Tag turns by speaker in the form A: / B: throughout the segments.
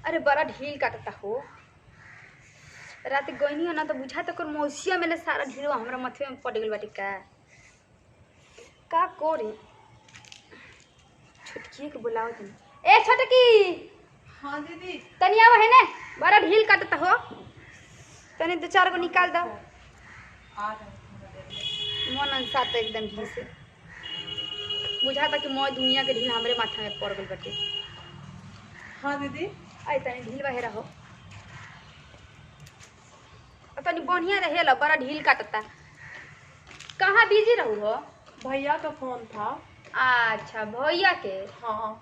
A: अरे बड़ा ढील काटता हो। रात गईनी है ना तो बुझा तक मौसिया मेले सारा ढीलवा हमरा मथे में पड़ गल बाटी का कोरी। छोटकी के बुलाओ तनी। ए छोटकी।
B: हाँ दीदी।
A: तनी आवा है ने बड़ा ढील काटता हो। तनी दो चार गो निकाल दो। मन अनसा तो एकदम ढील से बुझाता कि मोय दुनिया के ढील हमरे माथा में पड़ गल बाटे।
B: हाँ दीदी।
A: आई तनी ढील बहेरा हो। तनी बढ़िया रहे ला बड़ा ढील काटता। कहाँ बिजी रहू हो?
B: भैया का फोन था।
A: अच्छा भैया के।
B: हाँ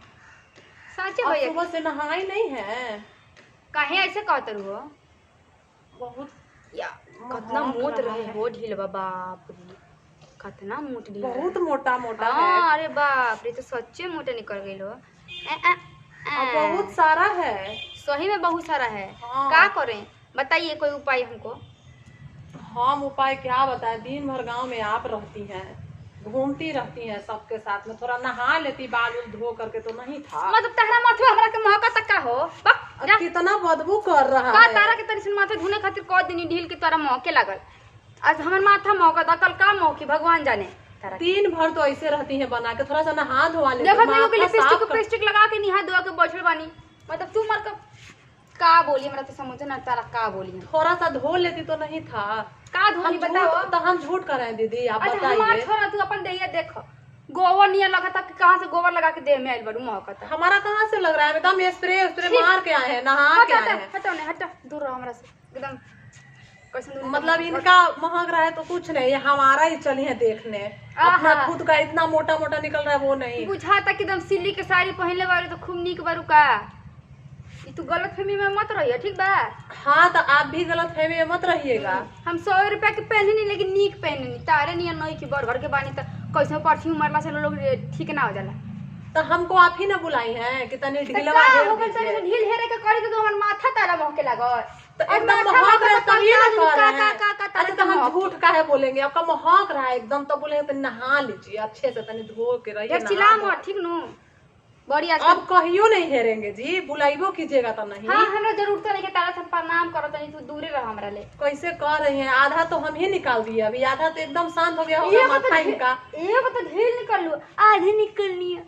A: साचे
B: आप
A: भैया
B: सुबह से नहाई नहीं है?
A: काहे ऐसे कहत रहू हो?
B: बहुत
A: या कितना मोट रहे हो ढील बाप रे। कितना मोट ढील
B: बहुत मोटा मोटा है।
A: हाँ अरे बाप रे तो सच्चे मोटे निकल गई हो।
B: बहुत सारा है।
A: सही में बहुत सारा है।
B: हाँ।
A: क्या करें बताइए कोई उपाय हमको।
B: हम उपाय क्या बताएं, दिन भर गांव में आप रहती हैं, घूमती रहती हैं सबके साथ में, थोड़ा नहा लेती बाल उल धो करके तो नहीं था।
A: मतलब तहरा माथे हमरा के मौका तक का हो बक जा।
B: कितना बदबू कर रहा
A: का
B: है।
A: तारा के तरी से माथे धोने खातिर कह दिन ढील के तोरा मौके लागल। आज हमर माथा मौका दा कल का मौकी भगवान जाने। तारा
B: दिन भर तो ऐसे रहती हैं बना के, थोड़ा सा नहा धोवा लेती।
A: देखत नहीं हो कि
B: माथा साफ
A: लिपस्टिक लगा के निहा धोआ के बैठल बानी। मतलब तू मर का बोली हमरा तो समझ ना तारा का बोली।
B: थोड़ा सा धो लेती तो नहीं था।
A: का धोनी बताओ
B: तो हम झूठ कर रहे हैं दीदी, आप
A: अच्छा हमार
B: बताइए।
A: छोरा तू अपन देहिया देख गोबर नियर लगता कि कहां से गोबर लगा के देह में आइल बड़ू मौका।
B: हमारा कहाँ से लग रहा है, एकदम स्प्रे मार के आए हैं, नहा के आए हैं।
A: हटो ने हटो दूर रहो हमरा से एकदम। कैसे दूर
B: मतलब इनका महक रहा है तो कुछ नहीं, ये हमारा ही चली है देखने। अपना खुद का इतना मोटा मोटा निकल रहा है वो नहीं
A: बुझाता कि एकदम सिल्ली के साड़ी पहनले बारू तो खूब नीक बारू का। तू गलत फहमी में मत रहिए ठीक बा।
B: हाँ तो आप भी गलत फहमी में मत रहिएगा।
A: हम 100 रुपया के पहने नहीं लेकिन नीक पहने नहीं तारे नहीं नहीं की बड़ घर के बानी तो कैसे परफ्यूम मरला से लोग ठीक ना हो जाला।
B: तो हमको आप ही ना बुलाई हैं कि तनी ढीलवा
A: का
B: हेर
A: हो गइल तनी
B: दीजिए।
A: ढील हेरे के करी तो हमर माथा तारा महके लागल।
B: तो एकदम महक रहा है तभी ना कर रहे हैं।
A: का
B: अरे तो हम झूठ काहे बोलेंगे, आपका महक रहा है एकदम तो बोलेंगे तनी नहा लीजिए अच्छे से, तनी धो के रहिए।
A: चिल्ला मत ठीक नु बड़ी आज
B: अब कहियो नहीं हेरेंगे जी, बुलाइबो कीजिएगा तो नहीं।
A: हां हमरा जरूरत नहीं के तारा से प्रणाम करो तनी तू दूरे रह हमरा ले।
B: कैसे कर रही हैं, आधा तो हम ही निकाल दिए, अभी आधा तो एकदम शांत हो गया होगा माथा इनका।
A: एक तो ढील निकल लू आधी निकलनी है।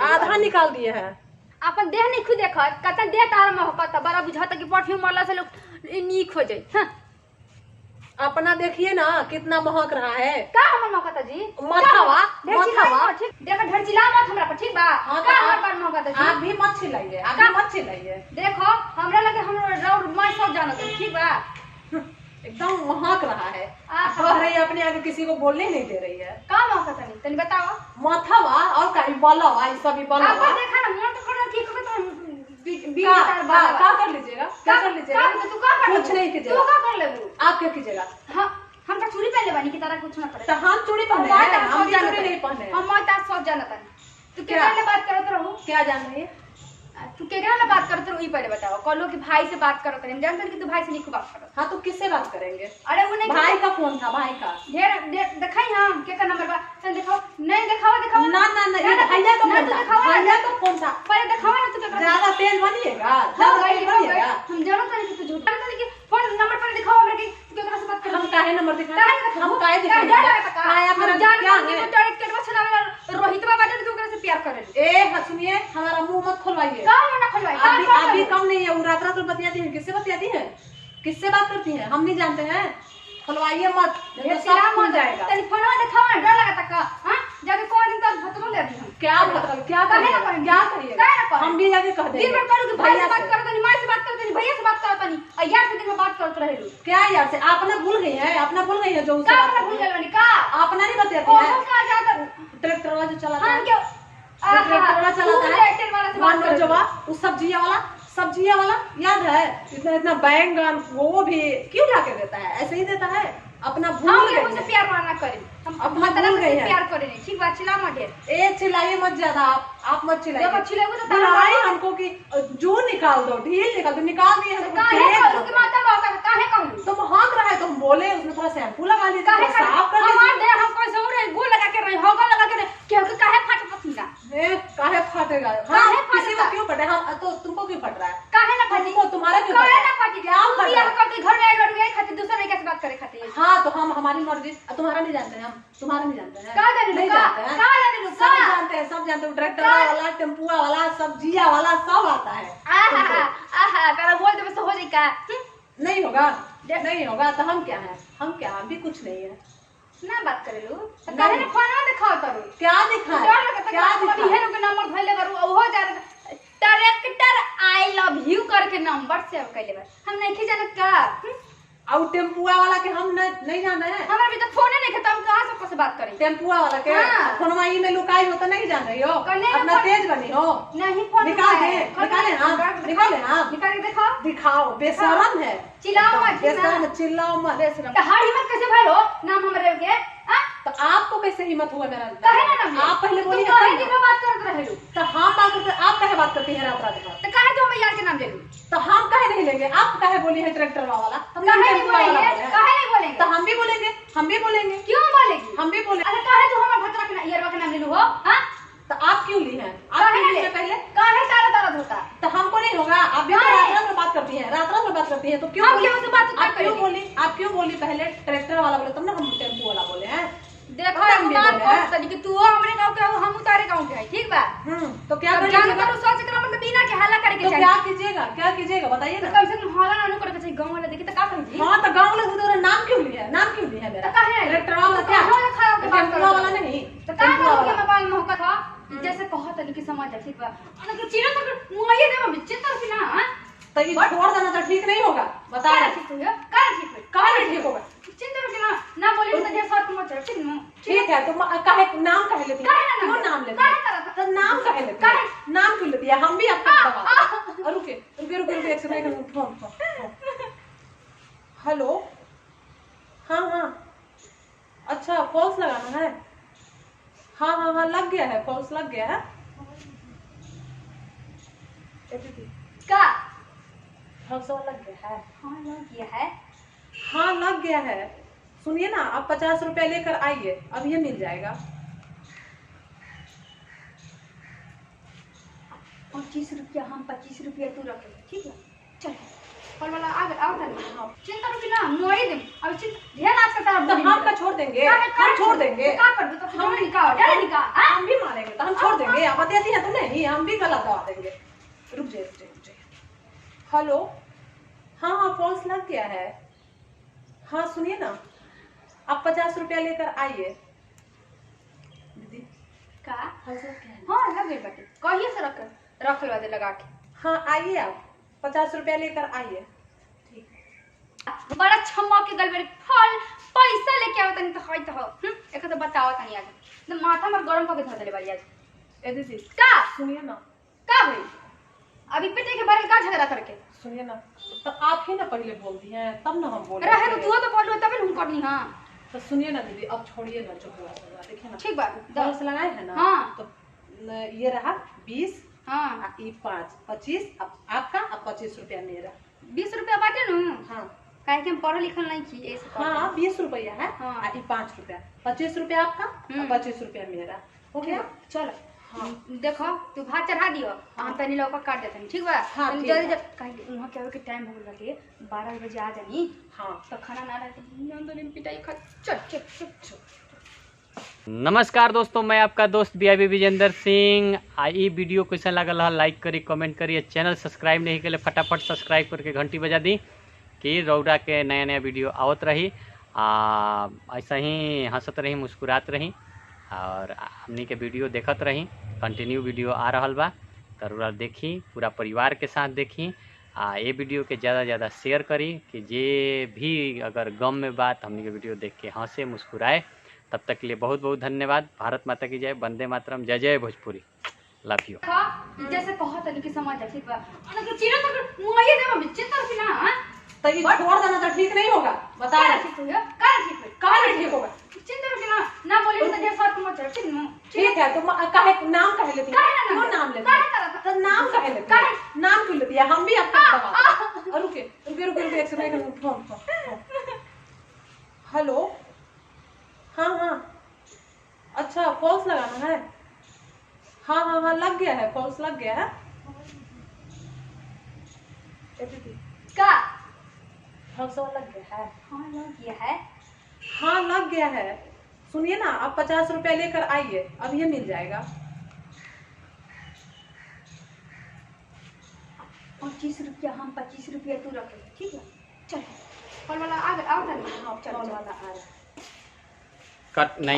B: आधा निकाल दिए हैं।
A: अपन देह नहीं खुद देखत कत देह तार महकत बड़ा बुझाता कि परफ्यूम मरला से लोग नीक हो जाए।
B: अपना देखिए ना कितना महक रहा है।
A: का हमर महकत जी
B: मथावा मथावा
A: ठीक देखो ढरचिला मत हमरा पर ठीक बा।
B: हाँ,
A: का हमर पर महकत जी
B: आप भी मत चिल्लाइए, आप भी मत चिल्लाइए।
A: देखो हमरा लगे हम रौड मैं सब जानत हूं ठीक बा।
B: एकदम महक रहा है। कह रही है अपने आगे किसी को बोलने नहीं दे रही है।
A: का महकत नहीं तनी बताओ।
B: मथावा और का बलवा ये सब बलवा।
A: आप देखा ना मन तो करना ठीक हो तो
B: क्या कर लीजिएगा, क्या कर लीजिएगा?
A: तू का कर
B: कुछ नहीं कीजिएगा।
A: तू का कर लेबू
B: आप क्या कीजिएगा?
A: हां हम का चूड़ी पहन लेबानी की तरह कुछ ना करे।
B: तो हम चूड़ी पहने हैं, हम भी चूड़ी नहीं पहने।
A: हम मैं ता सब जानत हन। तू
B: क्या?
A: केकरा से बात करत रहू?
B: क्या जान रही है?
A: तू केकरा से बात करत रहू ई पहले बताओ। कलो कि भाई से बात करत रही हम जानत हन कि तू भाई से नहीं खूब बात करत।
B: हाँ तो किससे बात करेंगे?
A: अरे वो नहीं
B: भाई का फोन था, भाई का।
A: ढेर दिखाई हम के का नंबर बा चल दिखाओ। नहीं दिखाओ
B: ना ना ना ये भैया का फोन था, भैया का फोन था।
A: पहले दिखाओ ना तू केकरा।
B: ज्यादा तेज बनिएगा, ज्यादा तेज बनिएगा।
A: हम जानत हन कि तू झूठ जानत हन कि फोन नंबर पर दिखाओ हमरा के तू केकरा से बात कर।
B: हम काहे नंबर दिखाएं?
A: काहे
B: हम काहे दिखाएं? काहे आप मेरा क्या है?
A: डायरेक्ट केटवा चलावे रोहितवा बाटे तू केकरा से प्यार करे।
B: ए सुनिए हमारा मुंह मत खोलवाइए।
A: का ना खोलवाई
B: अभी कम नहीं है, वो रात रात में बतियाती है। किससे बतियाती है, किससे बात करती है, हम नहीं जानते हैं। खोलवाइए मत,
A: ये
B: तो सब खुल जाएगा।
A: टेलीफोनवा दिखावा डर लगता का हां जाके कौन दिन तक खत्म ले दी हम।
B: क्या मतलब क्या
A: काहे ना
B: कहिएगा?
A: करेंगे?
B: क्या
A: काहे ना
B: कहिएगा?
A: करेंगे?
B: हम भी जाके कह देंगे।
A: दिन भर करू कि भाई से
B: भैया
A: बात करत नहीं, मां से बात करत नहीं, भैया से बात करत नहीं, और यार से दिन में बात करत रहेलू।
B: क्या यार से अपना भूल गई है, अपना भूल गई है जो उससे
A: का
B: बात
A: अपना
B: करती
A: भूल
B: है।
A: गइल बानी का
B: अपना नहीं बतियाती
A: ओ
B: है।
A: का जाता
B: ट्रैक्टर वाला जो चलाता
A: हम
B: है,
A: क्यों
B: ट्रैक्टर वाला चलाता है,
A: ट्रैक्टर वाला से बात
B: वन
A: करत
B: जो उस सब्जिया वाला याद है? इतना इतना बैंगन वो भी क्यों ला के देता है, ऐसे ही देता है। अपना भूल
A: हम
B: गई
A: ये मुझसे
B: है।
A: प्यार मारना करें हम
B: अपना
A: मतलब
B: भूल
A: से
B: गई है।
A: प्यार करें नहीं ठीक बात चिल्ला मत ढेर।
B: ए चिल्लाइए मत ज्यादा, आप मत चिल्लाइए।
A: जब चिल्लाएंगे तो
B: बुलाई हमको कि जो निकाल दो, ढील निकाल दो, निकाल दिए हैं तो
A: काहे
B: फेंक
A: कहलू
B: दो।
A: कि माता मौका काहे कहलू
B: तो महक रहा है तो हम बोले उसमें थोड़ा शैम्पू लगा लीजिए,
A: काहे
B: थोड़ा साफ कर
A: हमार
B: लीजिए।
A: दे हम कैसे उड़े गो लगा के रही होगा लगा के रही केहू के काहे फाट पसीना
B: काहे फाटेगा?
A: काहे
B: हाँ, किसी
A: फाटेगा?
B: को क्यों फटे? हम तो तुमको क्यों फट रहा है?
A: काहे ना फटी?
B: तुमको तुम्हारा क्यों
A: काहे
B: फट
A: ना
B: रहा है?
A: फटी?
B: क्या
A: तू
B: फट
A: बियाह
B: रहा है?
A: करके घर में आई बार यही खातिर दूसरा लड़का से बात करे खातिर।
B: हाँ तो हम हमारी मर्जी, तुम्हारा नहीं जानते हैं हम, तुम्हारा नहीं जानते हैं,
A: का जाने
B: नहीं
A: लू, का?
B: जानते हैं,
A: का जाने लू,
B: सब
A: का?
B: जानते हैं, सब जानते हैं, ट्रैक्टर वाला, टेम्पुआ वाला, सब्जिया वाला सब आता है।
A: आहा तेरा बोल दे बस हो जाई का?
B: नहीं होगा, नहीं होगा तो हम क्या है, हम क्या, हम भी कुछ नहीं है।
A: ना बात करे लू तो काहे ना फोन में दिखाओ तरू?
B: क्या दिखा
A: डर लगता
B: क्या
A: है
B: दिखा?
A: हेरो के नंबर धइले बारू ओहो जा ट्रैक्टर आई लव यू करके नंबर सेव कइले बार। हम नहीं जानत का?
B: और टेम्पुआ वाला के हम नहीं जाना है,
A: हमरा भी तो फोने नहीं खत्म, कहां से कस बात करी?
B: टेम्पुआ वाला के
A: हाँ।
B: फोनवा ई में लुकाई हो तो नहीं जान रही हो,
A: कने
B: अपना
A: फोन-
B: तेज बनी हो।
A: नहीं फोन
B: निकाल
A: उठाए।
B: दे, निकाले हाँ, निकाले हाँ।
A: निकाल के देखो।
B: दिखाओ, बेशरम है,
A: चिल्लाओ मत,
B: बेशरम, चिल्लाओ मत।
A: बेशरम। तो हां हिम्मत कैसे भइल हो नाम हमरे के? हां
B: तो आपको कैसे हिम्मत हुआ मेरा?
A: कहे ना नाम
B: आप पहले बोलिए
A: तो कहे दिन बात करत रहे लू
B: तो हम बात करते, आप कहे बात करती है रात रात भर?
A: तो कहे तो हम यार के नाम ले लू
B: तो हम कहे नहीं लेंगे, आप कहे बोली है ट्रैक्टर वाला, हम
A: कहे नहीं
B: टेम्पुआ वाला
A: बोलेंगे?
B: बोले हैं।
A: कहे नहीं बोलेंगे?
B: तो हम भी बोलेंगे, हम भी बोलेंगे,
A: क्यों बोलेगी?
B: हम भी बोले।
A: अरे कहे तो हमर भतरा के यारवा के नाम ले लू हो? हां
B: तो आप क्यों ली हैं? आप
A: कहे
B: क्यों ली
A: ले
B: हैं पहले?
A: कहे सारा दर्द होता।
B: तो हमको नहीं होगा, आप भी तो
A: नहीं।
B: रात रात में बात करती हैं, रात रात में बात करती हैं, तो क्यों
A: हम
B: बोली?
A: क्यों से बात
B: आप क्यों
A: करेंगे?
B: बोली, आप क्यों बोली पहले ट्रैक्टर वाला बोले, तब ना हम टेम्पो वाला बोले हैं।
A: देखो
B: हम भी
A: हमार
B: बोले
A: कोस
B: हैं।
A: तनी कि तू हमरे गांव के हो, हम उतारे गांव के है, ठीक बा?
B: तो क्या
A: अब
B: करिएगा?
A: जान करो सोच कर मतलब बिना के हल्ला करे के
B: तो
A: चाहिए।
B: क्या कीजिएगा, क्या कीजिएगा बताइए
A: तो
B: ना।
A: कम से कम हल्ला ना करे के चाहिए, गांव वाले देखी तो का कहेगी?
B: हाँ तो गाँव वाले तो नाम क्यों लिया है, नाम क्यों लिया है मेरा?
A: तो कहे है?
B: ट्रैक्टर वाला
A: तो
B: क्या?
A: कहाँ वाला खड़ा होके बात
B: टेम्पुआ
A: करो?
B: वाला नहीं,
A: तो का
B: टेम्पुआ
A: कहो कि
B: वाला।
A: मोबाइल में होका था जैसे कहो तनी कि समझ जा, ठीक बा? अरे तो चिरो तक मुआये देबो बिचित तर कि ना? हां
B: तो ये छोड़ देना तो ठीक नहीं होगा, बता
A: का
B: रहे।
A: ठीक हो का ठीक हो
B: कहाँ नहीं ठीक होगा?
A: चिंता कि ना बोली तो ढेर साथ मत चल ठीक न?
B: ठीक है, तुम कहे नाम कहे लेती
A: काहे ना
B: क्यों
A: नाम
B: नाम लेती
A: काहे करत?
B: तो नाम कहे लेती
A: काहे?
B: नाम क्यों लेती है? हम भी आपको बताते हैं। रुके रुके रुके रुके, एक सेकंड, फोन। हेलो, हाँ हाँ, अच्छा फॉल्स लगाना है? हाँ हाँ हाँ, लग गया है, फॉल्स लग गया है।
A: का
B: फॉल्स लग गया है?
A: हां लग गया है।
B: हाँ लग गया है। सुनिए ना, आप 50 रुपया लेकर आइए, अब ये मिल जाएगा।
A: 25 रुपया हम 25 रुपया तू रख ले, ठीक है? चल कल वाला आ था। चिंता कि ना मोई दे अब चिंता ध्यान आज का तार
B: तो हम का छोड़ देंगे, हम छोड़ देंगे,
A: का कर दो तो हम निकाल डाल निकाल।
B: हम भी मारेंगे, तो हम छोड़ देंगे। आप देती हैं तो नहीं, हम भी गलत दवा देंगे। रुक जाइए, रुक जाइए, रुक जाइए। हेलो, हाँ हाँ, फॉल्स लग गया है। हाँ सुनिए ना, आप 50 रुपया लेकर आइए। दीदी
A: का
B: फॉल्स लग गया है।
A: हां लग गई बाटे कहिए से रख लवा दे लगा के।
B: हाँ आइए, आप 50 रुपया लेकर आइए। ठीक है।
A: बड़ा छम्मा के गल मेरे फल पैसा लेके आवत नहीं तो होई तो हो एक तो बताओ तनी आज तो माथा में गरम करके धर देले बारी आज।
B: ए दीदी
A: का
B: सुनिए ना,
A: का भाई अभी पेटे के बारे में का झगड़ा करके
B: सुनिए ना, तो आप ही ना पहले बोलती हैं, तब ना हम बोले।
A: रहे तो तू तो बोलो तब हम करनी। हां
B: तो सुनिए ना दीदी, अब छोड़िए ना जो हुआ सो हुआ, देखिए ना
A: ठीक बा
B: फॉल्स लगाए हैं ना।
A: हाँ।
B: तो ये रहा 20,
A: हां
B: ये 5, 25 आपका, अब 25 रुपया मेरा।
A: 20 रुपया बाटे नु।
B: हाँ
A: काहे कि हम पढ़ल लिखल नहीं की ऐसे कर
B: हाँ, 20 रुपया है।
A: हाँ।
B: ये 5 रुपया, 25 रुपया आपका और 25 रुपया मेरा, हो गया।
A: चल
B: हाँ।
A: देखो तू भात चढ़ा दियो हम तनी लौका काट देतनी, ठीक बा?
B: हाँ,
A: तनी
B: ठीक
A: जल्दी
B: बा।
A: काहे उहाँ के आवे के टाइम हो गइल बाटे 12 बजे आ जानी
B: हाँ
A: तो खाना ना रहे नंदनी पिटाई खा। चल चल चल चल।
C: नमस्कार दोस्तों, मैं आपका दोस्त BIB विजेंद्र सिंह। ई वीडियो कैसा लगल है लाइक करी, कमेंट करिए। चैनल सब्सक्राइब नहीं के लिए फटाफट सब्सक्राइब करके घंटी बजा दी कि रौरा के नया नया वीडियो आवत रही। ऐसा ही हंसत रही, मुस्कुरात रही और हमनी के वीडियो देखत रही। कंटिन्यू वीडियो आ रहा बा, तो देखी, पूरा परिवार के साथ देखी। ये वीडियो के ज़्यादा से ज़्यादा शेयर करी कि जे भी अगर गम में बात हमनी के वीडियो देख के हंसे मुस्कुराए। तब तक के लिए बहुत बहुत धन्यवाद। भारत माता की जय, वंदे मातरम, जय जय भोजपुरी, लव यू।
A: जैसे कहो तनी कि समझ जा, ठीक बा? अरे तो चिरो तक मुआये देबो बिचित तर कि ना? हां
B: तो ये छोड़ देना तो ठीक नहीं होगा, बता
A: का
B: रहे।
A: ठीक हो का ठीक हो
B: कहाँ नहीं ठीक होगा?
A: चिंता कि ना बोली तो ढेर साथ मत चल ठीक न?
B: ठीक है, तुम कहे नाम कहे लेती हैं,
A: काहे ना
B: क्यों
A: नाम
B: नाम लेती
A: काहे
B: हैं?
A: करत?
B: तो नाम कहे लेती
A: काहे?
B: हैं, नाम क्यों लेती है? हम भी आपको बताते हैं। रुके रुके रुके रुके, एक सेकंड, फोन। हेलो, हाँ हाँ, अच्छा फॉल्स लगाना है? हाँ हाँ हाँ, लग गया है, फॉल्स लग गया है। दीदी
A: का
B: फॉल्स वाला लग गया है?
A: हाँ लग गया है।
B: हाँ लग गया है। सुनिए ना, आप 50 रुपया लेकर आइए, अब ये मिल जाएगा।
A: 25 रुपया हम 25 रुपया तू रखे, ठीक है चल। फल वाला आ गया, आओ ना।
B: हाँ, फॉल वाला आ रहा है।
C: कट नहीं